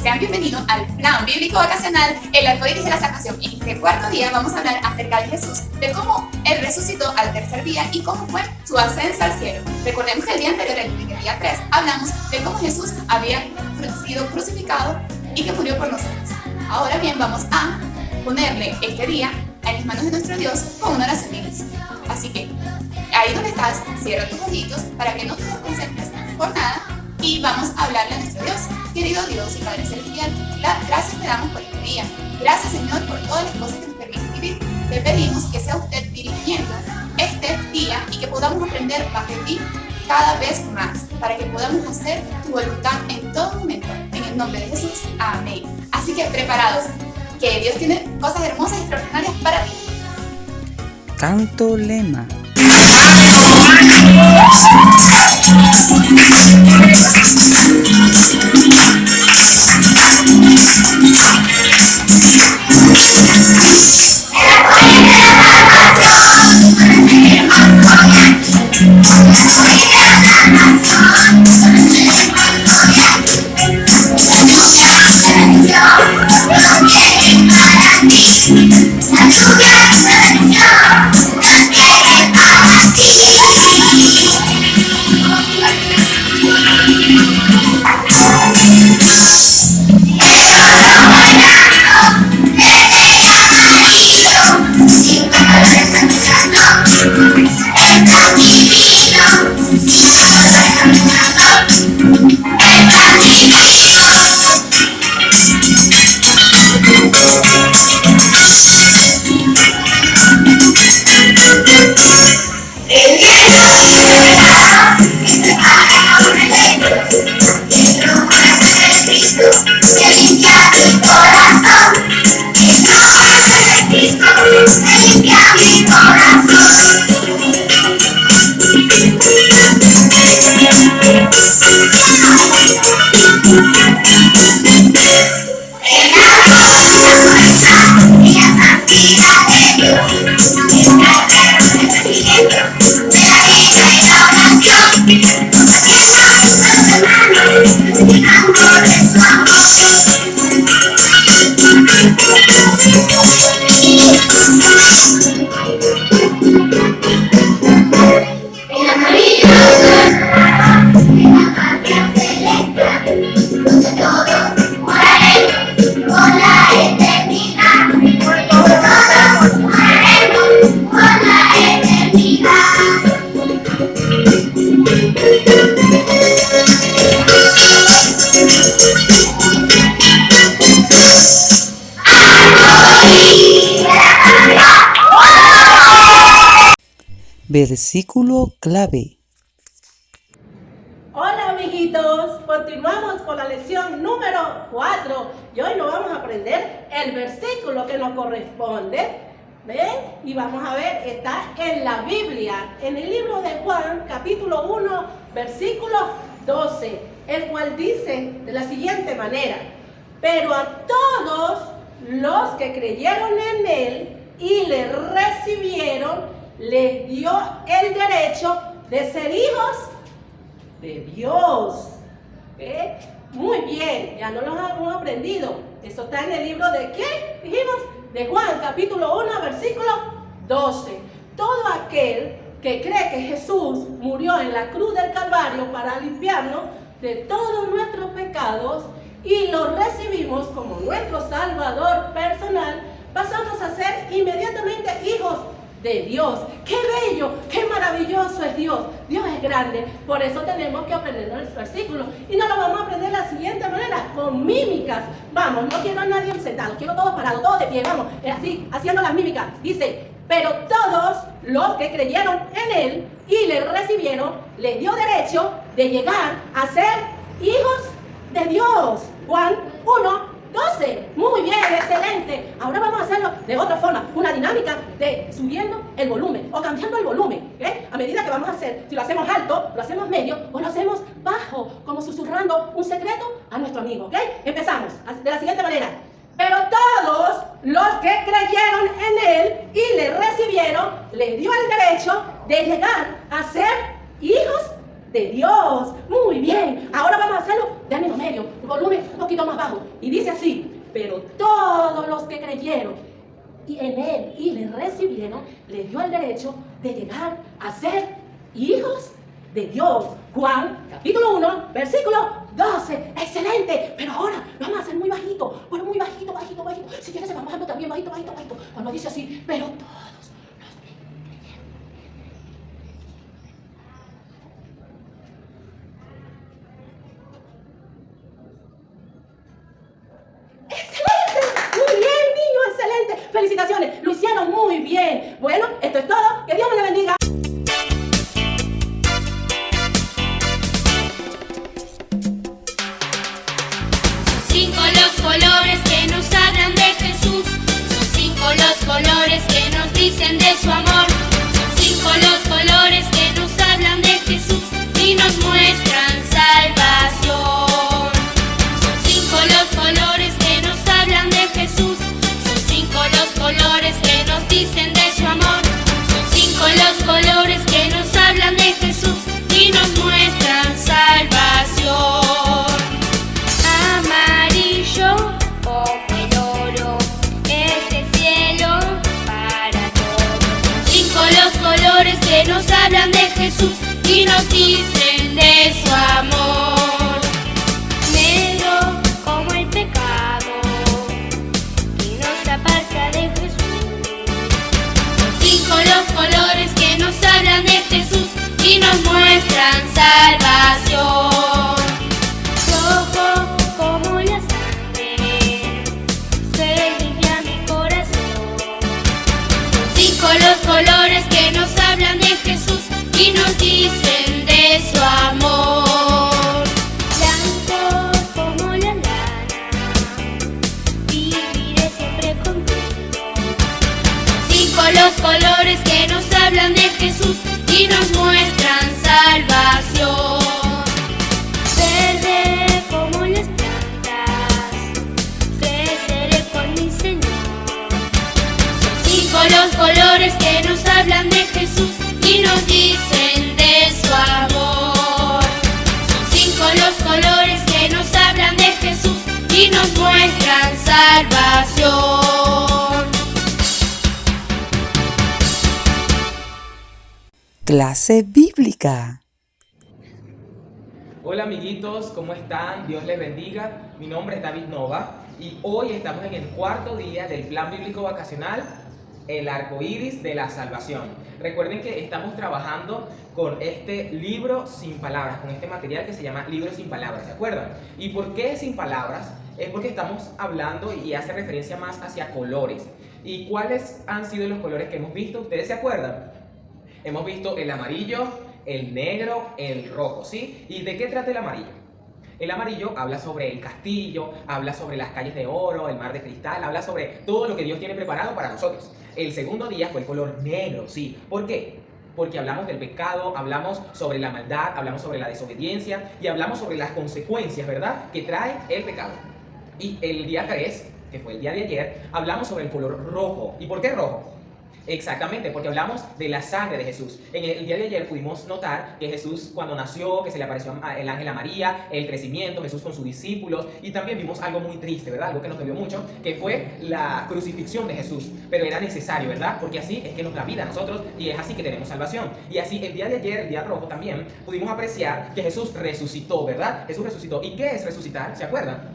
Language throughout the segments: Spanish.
Sean bienvenidos al plan bíblico vacacional El Arcoíris de la Salvación. En este cuarto día vamos a hablar acerca de Jesús, de cómo Él resucitó al tercer día y cómo fue su ascenso al cielo. Recordemos que el día anterior, el día 3, hablamos de cómo Jesús había sido crucificado y que murió por nosotros. Ahora bien, vamos a ponerle este día en las manos de nuestro Dios con una oración inicial. Así que, ahí donde estás, cierra tus ojitos para que no te desconcentres por nada y vamos a hablarle a nuestro Dios. Querido Dios y Padre Celestial, gracias te damos por este día. Gracias, Señor, por todas las cosas que nos permiten vivir. Te pedimos que sea usted dirigiendo este día y que podamos aprender bajo ti cada vez más, para que podamos hacer tu voluntad en todo momento. En el nombre de Jesús, amén. Así que preparados, que Dios tiene cosas hermosas y extraordinarias para ti. Canto lema. Versículo clave. Hola amiguitos, continuamos con la lección número 4 y hoy nos vamos a aprender el versículo que nos corresponde. ¿Ven? Y vamos a ver, está en la Biblia, en el libro de Juan, capítulo 1, versículo 12, el cual dice de la siguiente manera: pero a todos los que creyeron en Él y le recibieron, les dio el derecho de ser hijos de Dios. Muy bien, ya no lo hemos aprendido. Eso está en el libro de ¿qué? Dijimos, de Juan, capítulo 1, versículo 12. Todo aquel que cree que Jesús murió en la cruz del Calvario para limpiarnos de todos nuestros pecados y lo recibimos como nuestro Salvador personal, pasamos a ser inmediatamente hijos de Dios. ¡Qué bello! ¡Qué maravilloso es Dios! Dios es grande. Por eso tenemos que aprender el versículo. Y no lo vamos a aprender de la siguiente manera, con mímicas. Vamos, no quiero a nadie sentado, quiero todos parados, todos de pie. Vamos, así, haciendo las mímicas. Dice: pero todos los que creyeron en Él y le recibieron, les dio derecho de llegar a ser hijos de Dios. Juan 1, 12. Muy bien, excelente. Ahora vamos a hacerlo de otra forma, una dinámica de subiendo el volumen o cambiando el volumen. A medida que vamos a hacer, si lo hacemos alto, lo hacemos medio o lo hacemos bajo, como susurrando un secreto a nuestro amigo. Empezamos de la siguiente manera: pero todos los que creyeron en Él y le recibieron, les dio el derecho de llegar a ser hijos de Dios. Muy bien. Ahora vamos a hacerlo de ánimo medio, volumen un poquito más bajo. Y dice así: pero todos los que creyeron y en Él y le recibieron, le dio el derecho de llegar a ser hijos de Dios. Juan, capítulo 1, versículo 12. Excelente. Pero ahora lo vamos a hacer muy bajito. Bueno, muy bajito, bajito, bajito. Si quieres, vamos bajando también, bajito, bajito, bajito. Cuando dice así: pero todos los que creyeron. ¡Excelente! Muy bien, niño, excelente. Felicitaciones, lo hicieron muy bien. Bueno, esto es todo. Que Dios me lo bendiga. Cinco los colores que nos hablan de Jesús, son cinco los colores que nos dicen de su amor, son cinco los colores que nos hablan de Jesús y nos muestran salvación. Son cinco los colores que nos hablan de Jesús, son cinco los colores que nos dicen de su amor, son cinco los colores que nos hablan de Jesús y nos muestran salvación. Amarillo como el oro es el cielo para todos. Son cinco los colores que nos hablan de Jesús y nos dicen de su amor. Negro como el pecado que nos aparta de Jesús. Son cinco los colores que nos hablan de Jesús y nos muestran salvación. Rojo como la sangre que limpia mi corazón. Son cinco los colores que nos hablan de Jesús y nos dicen de su amor. Blanco como la lana, viviré siempre contigo. Son cinco los colores que nos hablan de Jesús y nos muestran salvación. Verde como las plantas, creceré con mi Señor. Son cinco los colores que nos hablan de Jesús y nos dicen de su amor. Son cinco los colores que nos hablan de Jesús y nos muestran salvación. Clase bíblica. Hola amiguitos, ¿cómo están? Dios les bendiga. Mi nombre es David Nova y hoy estamos en el cuarto día del plan bíblico vacacional, el arco iris de la salvación. Recuerden que estamos trabajando con este libro sin palabras, con este material que se llama libro sin palabras, ¿se acuerdan? ¿Y por qué sin palabras? Es porque estamos hablando y hace referencia más hacia colores. ¿Y cuáles han sido los colores que hemos visto? ¿Ustedes se acuerdan? Hemos visto el amarillo, el negro, el rojo, ¿sí? ¿Y de qué trata el amarillo? El amarillo habla sobre el castillo, habla sobre las calles de oro, el mar de cristal, habla sobre todo lo que Dios tiene preparado para nosotros. El segundo día fue el color negro, ¿sí? ¿Por qué? Porque hablamos del pecado, hablamos sobre la maldad, hablamos sobre la desobediencia y hablamos sobre las consecuencias, ¿verdad?, que trae el pecado. Y el día 3, que fue el día de ayer, hablamos sobre el color rojo. ¿Y por qué rojo? Exactamente, porque hablamos de la sangre de Jesús. En el día de ayer pudimos notar que Jesús cuando nació, que se le apareció el ángel a María, el crecimiento, Jesús con sus discípulos, y también vimos algo muy triste, ¿verdad? Algo que nos dolió mucho, que fue la crucifixión de Jesús. Pero era necesario, ¿verdad? Porque así es que nos da vida a nosotros y es así que tenemos salvación. Y así el día de ayer, el día rojo también, pudimos apreciar que Jesús resucitó, ¿verdad? Jesús resucitó. ¿Y qué es resucitar? ¿Se acuerdan?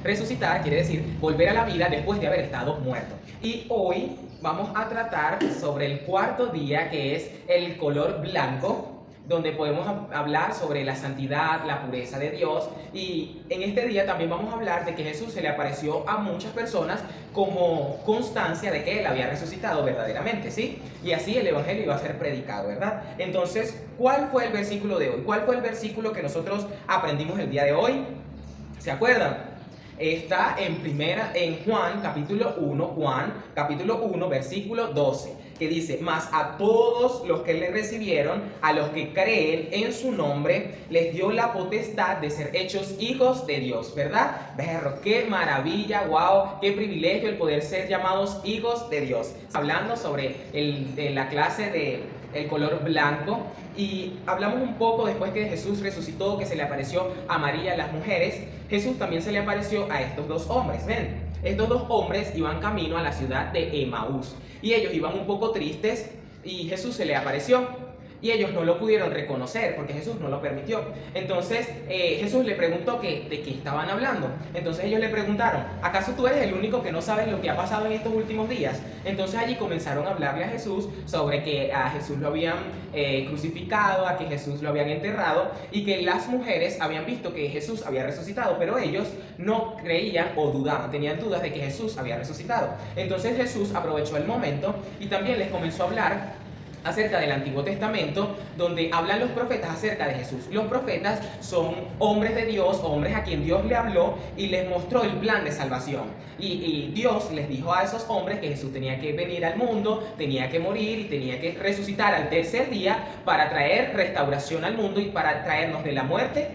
Resucitar quiere decir volver a la vida después de haber estado muerto. Y hoy vamos a tratar sobre el cuarto día, que es el color blanco, donde podemos hablar sobre la santidad, la pureza de Dios. Y en este día también vamos a hablar de que Jesús se le apareció a muchas personas como constancia de que Él había resucitado verdaderamente, ¿sí? Y así el Evangelio iba a ser predicado, ¿verdad? Entonces, ¿cuál fue el versículo de hoy? ¿Cuál fue el versículo que nosotros aprendimos el día de hoy? ¿Se acuerdan? Está en Juan capítulo 1, versículo 12, que dice, mas a todos los que le recibieron, a los que creen en su nombre, les dio la potestad de ser hechos hijos de Dios, ¿verdad? Berro, qué maravilla, wow, qué privilegio el poder ser llamados hijos de Dios. Hablando sobre la clase de el color blanco, y hablamos un poco después que Jesús resucitó, que se le apareció a María, las mujeres. Jesús también se le apareció a estos dos hombres. Ven, estos dos hombres iban camino a la ciudad de Emaús y ellos iban un poco tristes y Jesús se le apareció. Y ellos no lo pudieron reconocer porque Jesús no lo permitió. Entonces Jesús le preguntó de qué estaban hablando. Entonces ellos le preguntaron, ¿acaso tú eres el único que no sabes lo que ha pasado en estos últimos días? Entonces allí comenzaron a hablarle a Jesús sobre que a Jesús lo habían crucificado, a que Jesús lo habían enterrado y que las mujeres habían visto que Jesús había resucitado, pero ellos no creían o dudaban, tenían dudas de que Jesús había resucitado. Entonces Jesús aprovechó el momento y también les comenzó a hablar acerca del Antiguo Testamento, donde hablan los profetas acerca de Jesús. Los profetas son hombres de Dios, hombres a quien Dios le habló y les mostró el plan de salvación. Y Dios les dijo a esos hombres que Jesús tenía que venir al mundo, tenía que morir y tenía que resucitar al tercer día para traer restauración al mundo y para traernos de la muerte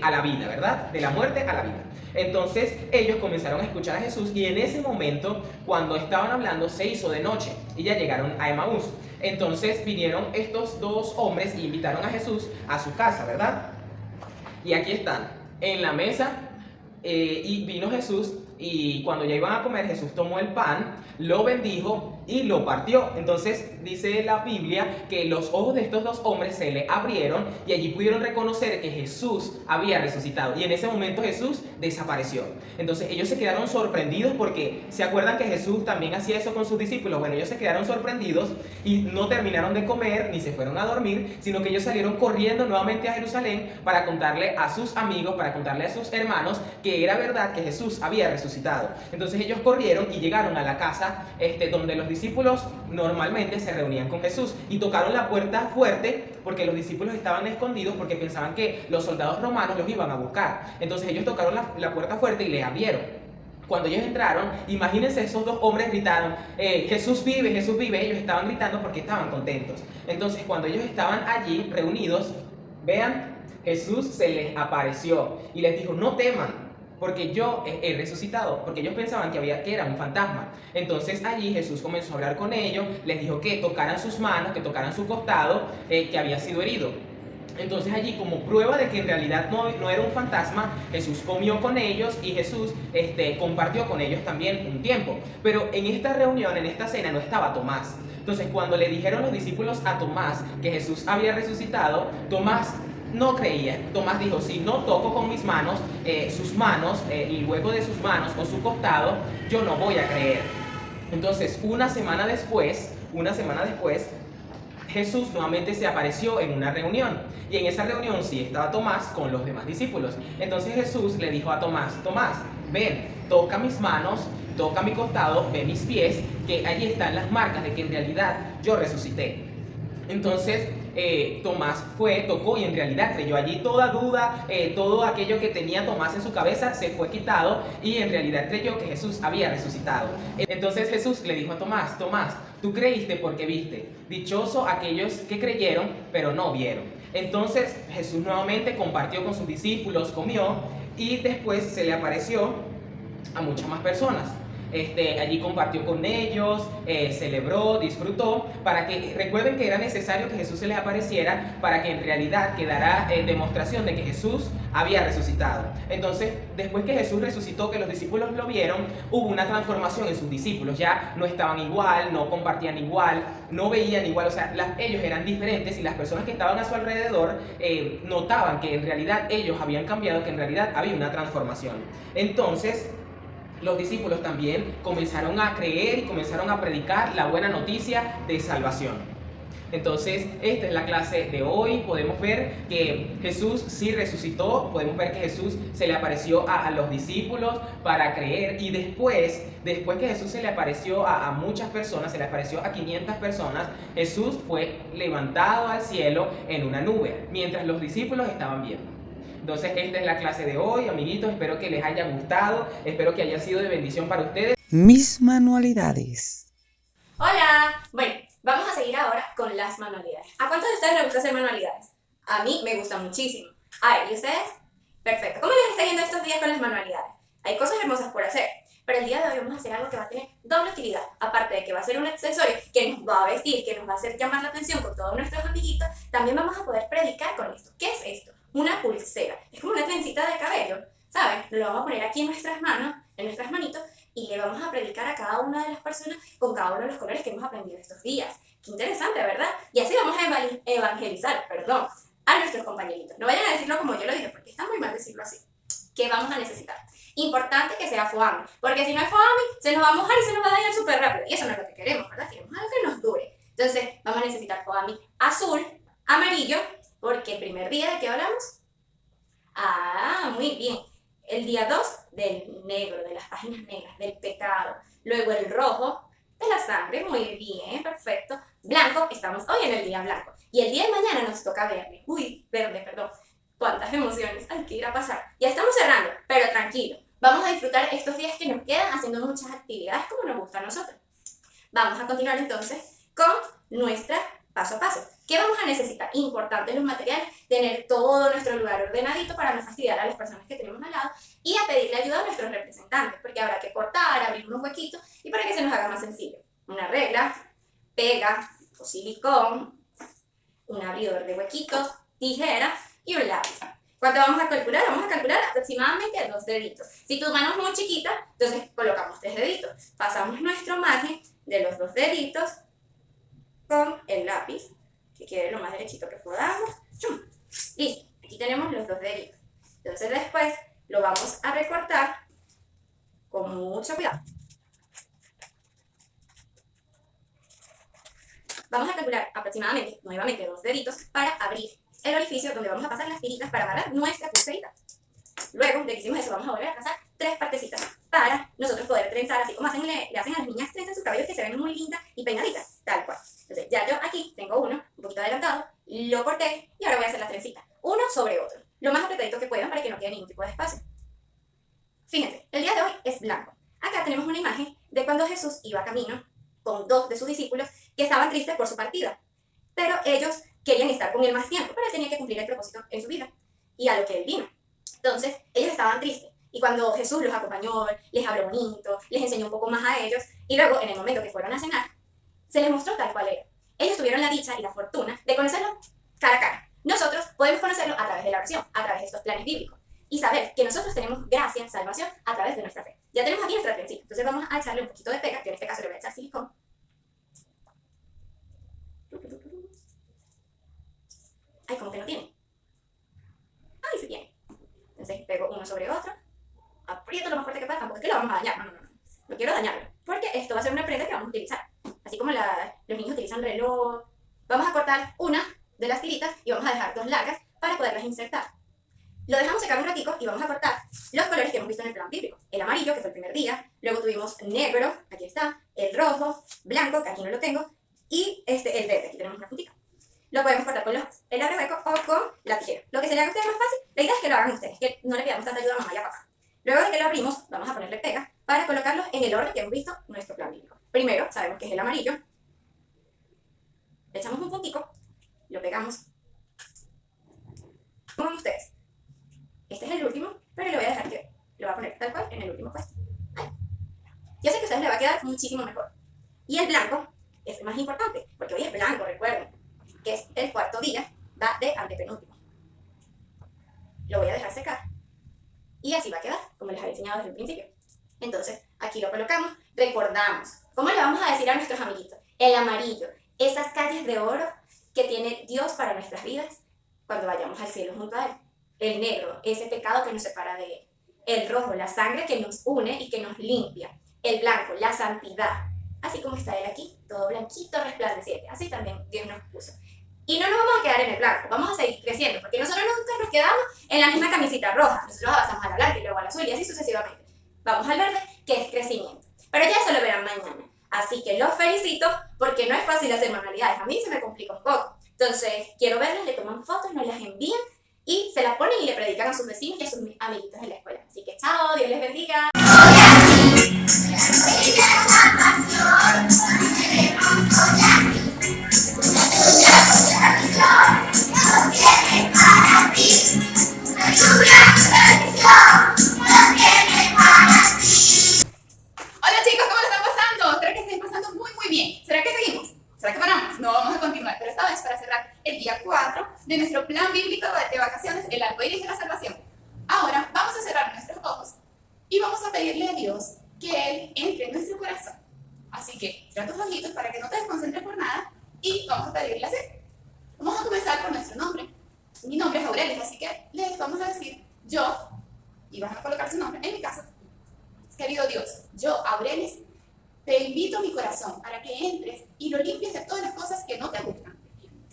a la vida, ¿verdad? De la muerte a la vida. Entonces ellos comenzaron a escuchar a Jesús y en ese momento, cuando estaban hablando, se hizo de noche y ya llegaron a Emaús. Entonces vinieron estos dos hombres y invitaron a Jesús a su casa, ¿verdad? Y aquí están, en la mesa, y vino Jesús y cuando ya iban a comer, Jesús tomó el pan, lo bendijo y lo partió. Entonces dice la Biblia que los ojos de estos dos hombres se le abrieron y allí pudieron reconocer que Jesús había resucitado. Y en ese momento Jesús desapareció. Entonces ellos se quedaron sorprendidos porque se acuerdan que Jesús también hacía eso con sus discípulos. Bueno, ellos se quedaron sorprendidos y no terminaron de comer ni se fueron a dormir, sino que ellos salieron corriendo nuevamente a Jerusalén para contarle a sus amigos, para contarle a sus hermanos que era verdad que Jesús había resucitado. Entonces ellos corrieron y llegaron a la casa donde los discípulos normalmente se reunían con Jesús y tocaron la puerta fuerte porque los discípulos estaban escondidos porque pensaban que los soldados romanos los iban a buscar. Entonces ellos tocaron la puerta fuerte y les abrieron. Cuando ellos entraron, imagínense, esos dos hombres gritaron, Jesús vive, Jesús vive. Ellos estaban gritando porque estaban contentos. Entonces cuando ellos estaban allí reunidos, vean, Jesús se les apareció y les dijo, no teman, porque yo he resucitado, porque ellos pensaban que era un fantasma. Entonces allí Jesús comenzó a hablar con ellos, les dijo que tocaran sus manos, que tocaran su costado, que había sido herido. Entonces allí, como prueba de que en realidad no era un fantasma, Jesús comió con ellos y Jesús compartió con ellos también un tiempo. Pero en esta reunión, en esta cena, no estaba Tomás. Entonces cuando le dijeron los discípulos a Tomás que Jesús había resucitado, Tomás no creía. Tomás dijo, si no toco con mis manos, sus manos, el hueco de sus manos o su costado, yo no voy a creer. Entonces una semana después, Jesús nuevamente se apareció en una reunión. Y en esa reunión sí estaba Tomás con los demás discípulos. Entonces Jesús le dijo a Tomás, Tomás, ven, toca mis manos, toca mi costado, ve mis pies, que allí están las marcas de que en realidad yo resucité. Entonces Tomás tocó y en realidad creyó. Allí toda duda, todo aquello que tenía Tomás en su cabeza se fue quitado y en realidad creyó que Jesús había resucitado. Entonces Jesús le dijo a Tomás, Tomás, tú creíste porque viste. Dichoso aquellos que creyeron pero no vieron. Entonces Jesús nuevamente compartió con sus discípulos, comió y después se le apareció a muchas más personas. Allí compartió con ellos, celebró, disfrutó, para que recuerden que era necesario que Jesús se les apareciera para que en realidad quedara demostración de que Jesús había resucitado. Entonces, después que Jesús resucitó, que los discípulos lo vieron, hubo una transformación en sus discípulos. Ya no estaban igual, no compartían igual, no veían igual, o sea, ellos eran diferentes y las personas que estaban a su alrededor notaban que en realidad ellos habían cambiado, que en realidad había una transformación. Entonces, los discípulos también comenzaron a creer y comenzaron a predicar la buena noticia de salvación. Entonces, esta es la clase de hoy. Podemos ver que Jesús sí resucitó, podemos ver que Jesús se le apareció a los discípulos para creer y después que Jesús se le apareció a muchas personas, se le apareció a 500 personas, Jesús fue levantado al cielo en una nube, mientras los discípulos estaban viendo. Entonces, esta es la clase de hoy, amiguitos. Espero que les haya gustado, espero que haya sido de bendición para ustedes. Mis manualidades. Hola. Bueno, Vamos a seguir ahora con las manualidades. ¿A cuántos de ustedes les gusta hacer manualidades? A mí me gusta muchísimo. A ver, ¿y ustedes? Perfecto. ¿Cómo les está yendo estos días con las manualidades? Hay cosas hermosas por hacer, pero el día de hoy vamos a hacer algo que va a tener doble utilidad. Aparte de que va a ser un accesorio que nos va a vestir, que nos va a hacer llamar la atención con todos nuestros amiguitos, también vamos a poder predicar con esto. ¿Qué es esto? Una pulsera. Es como una trencita de cabello, ¿saben? Lo vamos a poner aquí en nuestras manos, en nuestras manitos, y le vamos a predicar a cada una de las personas con cada uno de los colores que hemos aprendido estos días. Qué interesante, ¿verdad? Y así vamos a evangelizar, a nuestros compañeritos. No vayan a decirlo como yo lo dije, porque está muy mal decirlo así. ¿Qué vamos a necesitar? Importante que sea foamy, porque si no es foamy, se nos va a mojar y se nos va a dañar súper rápido. Y eso no es lo que queremos, ¿verdad? Queremos algo que nos dure. Entonces, vamos a necesitar foamy azul, amarillo, porque el primer día, ¿de qué hablamos? Ah, muy bien. El día 2 del negro, de las páginas negras, del pecado. Luego el rojo, de la sangre, muy bien, perfecto. Blanco, estamos hoy en el día blanco. Y el día de mañana nos toca verde. Verde, perdón. Cuántas emociones hay que ir a pasar. Ya estamos cerrando, pero tranquilo. Vamos a disfrutar estos días que nos quedan haciendo muchas actividades como nos gusta a nosotros. Vamos a continuar entonces con nuestra paso a paso. ¿Qué vamos a necesitar? Importante los materiales, tener todo nuestro lugar ordenadito para no fastidiar a las personas que tenemos al lado y a pedirle ayuda a nuestros representantes, porque habrá que cortar, abrir unos huequitos y para que se nos haga más sencillo. Una regla, pega o silicón, un abridor de huequitos, tijera y un lápiz. ¿Cuánto vamos a calcular? Vamos a calcular aproximadamente 2 deditos. Si tu mano es muy chiquita, entonces colocamos 3 deditos. Pasamos nuestro margen de los 2 deditos con el lápiz, que quede lo más derechito que podamos. ¡Chum! Listo, aquí tenemos los 2 deditos. Entonces después lo vamos a recortar con mucho cuidado. Vamos a calcular aproximadamente, nuevamente, 2 deditos para abrir el orificio donde vamos a pasar las tiritas para amarrar nuestra pulserita. Luego de que hicimos eso, vamos a volver a pasar 3 partecitas para nosotros poder trenzar, así como le hacen a las niñas trenzan sus cabellos que se ven muy lindas y peinaditas, tal cual. Entonces ya yo aquí tengo uno, un poquito adelantado, lo corté y ahora voy a hacer las trencitas, uno sobre otro, lo más apretadito que puedan para que no quede ningún tipo de espacio. Fíjense, el día de hoy es blanco. Acá tenemos una imagen de cuando Jesús iba camino con 2 de sus discípulos que estaban tristes por su partida, pero ellos querían estar con él más tiempo, pero él tenía que cumplir el propósito en su vida y a lo que él vino. Entonces, ellos estaban tristes. Y cuando Jesús los acompañó, les habló bonito, les enseñó un poco más a ellos, y luego, en el momento que fueron a cenar, se les mostró tal cual era. Ellos tuvieron la dicha y la fortuna de conocerlo cara a cara. Nosotros podemos conocerlo a través de la oración, a través de estos planes bíblicos, y saber que nosotros tenemos gracia, salvación, a través de nuestra fe. Ya tenemos aquí nuestra trencita. Entonces vamos a echarle un poquito de pega, que en este caso le voy a echar silicón. Ay, como que no tiene. Ay, sí tiene. Entonces pego uno sobre otro, aprieto lo más fuerte que pueda, tampoco es que lo vamos a dañar, no quiero dañarlo, porque esto va a ser una prenda que vamos a utilizar, así como los niños utilizan reloj. Vamos a cortar una de las tiritas y vamos a dejar 2 largas para poderlas insertar. Lo dejamos secar un ratico y vamos a cortar los colores que hemos visto en el plan bíblico. El amarillo, que fue el primer día, luego tuvimos negro, aquí está, el rojo, blanco, que aquí no lo tengo, y el verde, aquí tenemos una puntita. Lo podemos cortar con el abrehueco o con la tijera. Lo que se le haga a ustedes más fácil, la idea es que lo hagan ustedes, que no le pidamos tanta ayuda a mamá y a papá. Luego de que lo abrimos, vamos a ponerle pega para colocarlos en el orden que hemos visto en nuestro plan bíblico. Primero, sabemos que es el amarillo. Le echamos un puntico, lo pegamos. Como ustedes. Este es el último, pero le voy a dejar que lo va a poner tal cual en el último puesto. Ahí. Yo sé que a ustedes les va a quedar muchísimo mejor. Y el blanco es el más importante, porque hoy es blanco, recuerden, que es el 4.º día, va de antepenúltimo. Lo voy a dejar secar y así va a quedar, como les había enseñado desde el principio. Entonces, aquí lo colocamos, recordamos. ¿Cómo le vamos a decir a nuestros amiguitos? El amarillo, esas calles de oro que tiene Dios para nuestras vidas cuando vayamos al cielo junto a Él. El negro, ese pecado que nos separa de Él. El rojo, la sangre que nos une y que nos limpia. El blanco, la santidad. Así como está Él aquí, todo blanquito, resplandeciente. Así también Dios nos puso. Y no nos vamos a quedar en el blanco, vamos a seguir creciendo, porque nosotros nunca nos quedamos en la misma camisita roja. Nosotros avanzamos a la blanca y luego al azul y así sucesivamente. Vamos al verde, que es crecimiento. Pero ya eso lo verán mañana. Así que los felicito, porque no es fácil hacer manualidades. A mí se me complica un poco. Entonces, quiero verlas, le toman fotos, nos las envían y se las ponen y le predican a sus vecinos y a sus amiguitos en la escuela. Así que chao, Dios les bendiga. Soy continuar, pero esta vez para cerrar el día 4 de nuestro plan bíblico de vacaciones, el arcoíris de la salvación. Ahora vamos a cerrar nuestros ojos y vamos a pedirle a Dios que Él entre en nuestro corazón. Así que cierra tus ojitos para que no te desconcentres por nada y vamos a pedirle así. Vamos a comenzar por nuestro nombre. Mi nombre es Aurelis, así que les vamos a decir yo, y van a colocar su nombre. En mi caso, querido Dios, yo, Aurelis, te invito a mi corazón para que entres y lo limpies de todas las cosas que no te gustan.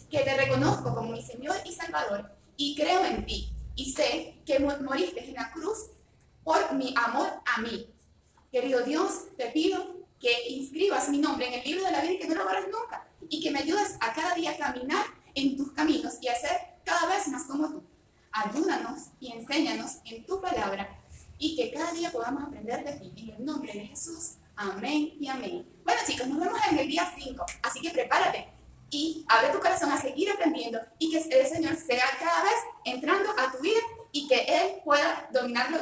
Que te reconozco como mi Señor y Salvador y creo en ti. Y sé que moriste en la cruz por mi amor a mí. Querido Dios, te pido que inscribas mi nombre en el libro de la vida y que no lo borres nunca. Y que me ayudes a cada día a caminar en tus caminos y a ser cada vez más como tú. Ayúdanos y enséñanos en tu palabra y que cada día podamos aprender de ti. En el nombre de Jesús. Amén y amén. Bueno chicos, nos vemos en el día 5, así que prepárate y abre tu corazón a seguir aprendiendo y que el Señor sea cada vez entrando a tu vida y que Él pueda dominarlo